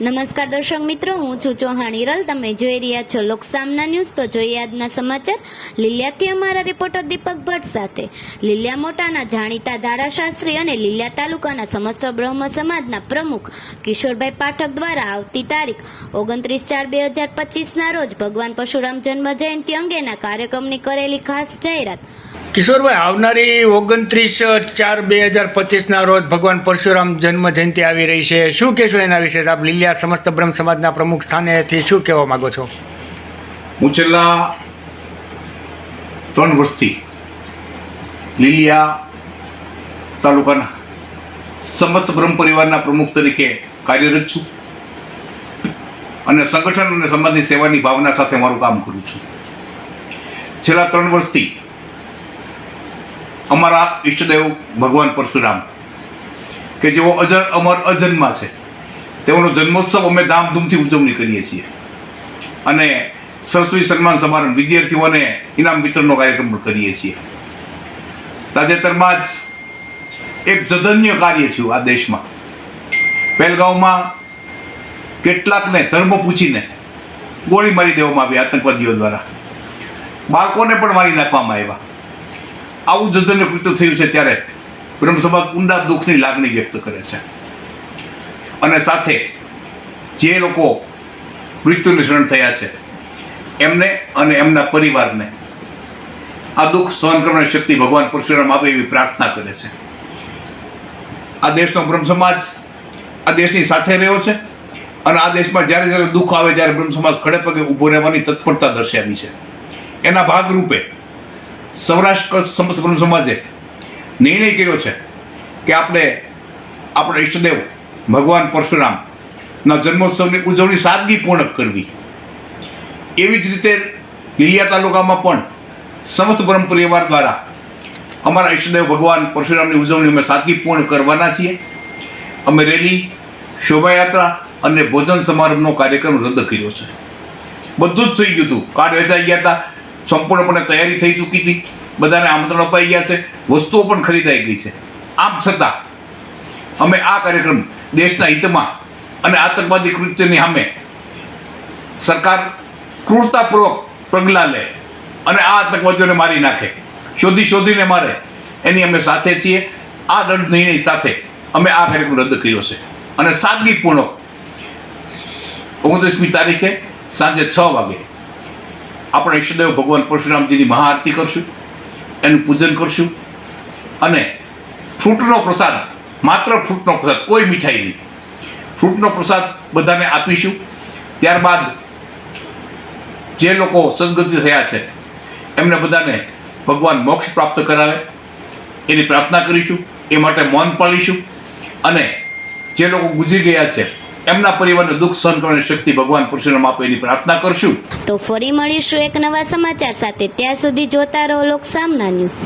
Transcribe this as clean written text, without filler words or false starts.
નમસ્કાર દર્શક મિત્રો, હું છું ચૌહાણ હિરલ. તમે જોઈ રહ્યા છો લોકસામના ન્યૂઝ. તો જોઈએ આજના સમાચાર. લીલિયાથી અમારા રિપોર્ટર દીપક ભટ્ટ સાથે. લીલિયા મોટાના જાણીતા ધારાશાસ્ત્રી અને લીલિયા તાલુકાના સમસ્ત બ્રહ્મ સમાજના પ્રમુખ કિશોરભાઈ પાઠક દ્વારા આવતી તારીખ 29/4/2025 રોજ ભગવાન પરશુરામ જન્મ જયંતિ અંગેના કાર્યક્રમની કરેલી ખાસ જાહેરાત. કિશોરભાઈ, આવનારી 29/4/2025 રોજ ભગવાન પરશુરામ જન્મ જયંતિ આવી રહી છે. શું કહેશો એના વિશે? આપ લીલિયા સમસ્ત બ્રહ્મ સમાજના પ્રમુખ સ્થાનેથી શું કહેવા માંગો છો? હું છેલ્લા 3 વર્ષથી લીલિયા તાલુકાના સમસ્ત બ્રહ્મ પરિવારના પ્રમુખ તરીકે કાર્યરત છું અને સંગઠન અને સમાજની સેવાની ભાવના સાથે મારું કામ કરું છું. છેલ્લા 3 વર્ષથી અમારા ઈષ્ટદેવ ભગવાન પરશુરામ કે જેઓ અજર અમર અજન્મા છે, તેઓનો જન્મોત્સવ અમે ધામધૂમથી ઉજવણી કરીએ છીએ અને સરસ્વતી સન્માન સમારંભ, વિદ્યાર્થીઓને ઇનામ વિતરણનો કાર્યક્રમ પણ કરીએ છીએ. તાજેતરમાં જ એક જધન્ય કાર્ય થયું આ દેશમાં. પહેલગાંવમાં કેટલાકને ધર્મ પૂછીને ગોળી મારી દેવામાં આવી આતંકવાદીઓ દ્વારા. બાળકોને પણ મારી નાખવામાં આવ્યા. આવું જધન્ય કૃત્ય થયું છે ત્યારે બ્રહ્મ સમાજ ઊંડા દુઃખની લાગણી વ્યક્ત કરે છે અને સાથે જે લોકો મૃત્યુને શરણ થયા છે એમને અને એમના પરિવારને આ દુઃખ સહન કરવાની શક્તિ ભગવાન પરશુરામ આપે એવી પ્રાર્થના કરે છે. આ દેશનો બ્રહ્મ સમાજ આ દેશની સાથે રહ્યો છે અને આ દેશમાં જ્યારે જ્યારે દુઃખ આવે ત્યારે બ્રહ્મ સમાજ ખડે પગે ઊભો રહેવાની તત્પરતા દર્શાવી છે. એના ભાગરૂપે સૌરાષ્ટ્ર સમસ્ત બ્રહ્મ સમાજે નિર્ણય કર્યો છે કે આપણે આપણા ઈષ્ટદેવ ભગવાન પરશુરામના જન્મોત્સવની ઉજવણી સાદગીપૂર્વક કરવી. એવી જ રીતે લીલિયા તાલુકામાં પણ સમસ્ત બ્રહ્મ પરિવાર દ્વારા અમારા ઈષ્ટદેવ ભગવાન પરશુરામની ઉજવણી અમે સાદગીપૂર્ણ કરવાના છીએ. અમે રેલી, શોભાયાત્રા અને ભોજન સમારંભનો કાર્યક્રમ રદ કર્યો છે. બધું જ થઈ ગયું હતું. કાર્ડ વેચાઈ ગયા હતા, સંપૂર્ણપણે તૈયારી થઈ ચૂકી હતી, બધાને આમંત્રણ અપાઈ ગયા છે, વસ્તુઓ પણ ખરીદાઈ ગઈ છે. આમ છતાં અમે આ કાર્યક્રમ દેશના હિતમાં અને આતંકવાદી કૃત્યની સામે સરકાર ક્રૂરતાપૂર્વક પગલાં લે અને આ આતંકવાદીઓને મારી નાખે, શોધીને મારે, એની અમે સાથે છીએ. આ દૃઢ નિર્ણય સાથે અમે આ કાર્યક્રમ રદ કર્યો છે અને સાદગીપૂર્વક 29મી તારીખે સાંજે 6 વાગે આપણા ઈષ્ટદેવ ભગવાન પરશુરામજીની મહાઆરતી કરશું, એનું પૂજન કરશું અને ફ્રૂટનો પ્રસાદ, માત્ર ફ્રૂટનો પ્રસાદ, કોઈ મીઠાઈ નહીં, ફ્રૂટનો પ્રસાદ બધાને આપીશું. ત્યારબાદ જે લોકો સદગતિ થયા છે એમને બધાને ભગવાન મોક્ષ પ્રાપ્ત કરાવે એની પ્રાર્થના કરીશું. એ માટે મૌન પાળીશું અને જે લોકો ગુજરી ગયા છે એમના પરિવારને દુઃખ સહન કરવાની શક્તિ ભગવાન પરશુરામ આપે એની પ્રાર્થના કરશું. તો ફરી મળીશું એક નવા સમાચાર સાથે. ત્યાં સુધી જોતા રહો લોકસામના ન્યૂઝ.